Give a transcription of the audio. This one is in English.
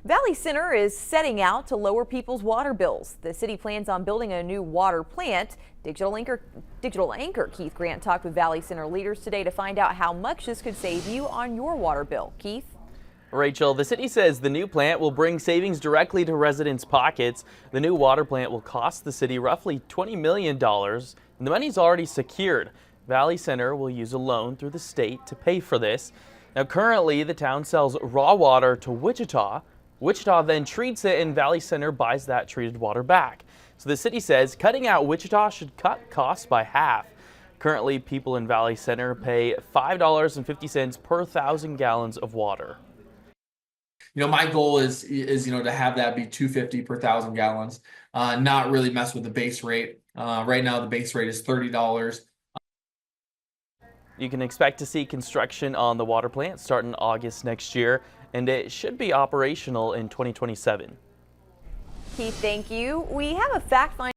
Valley Center is setting out to lower people's water bills. The city plans on building a new water plant. Digital anchor Keith Grant talked with Valley Center leaders today to find out how much this could save you on your water bill. Keith? Rachel, the city says the new plant will bring savings directly to residents' pockets. The new water plant will cost the city roughly $20 million, and the money's already secured. Valley Center will use a loan through the state to pay for this. Now, currently, the town sells raw water to Wichita. Wichita then treats it, and Valley Center buys that treated water back. So the city says cutting out Wichita should cut costs by half. Currently, people in Valley Center pay $5.50 per 1,000 gallons of water. My goal is to have that be $2.50 per 1,000 gallons, not really mess with the base rate. Right now, the base rate is $30. You can expect to see construction on the water plant start in August next year, and it should be operational in 2027. Keith, thank you. We have a fact find.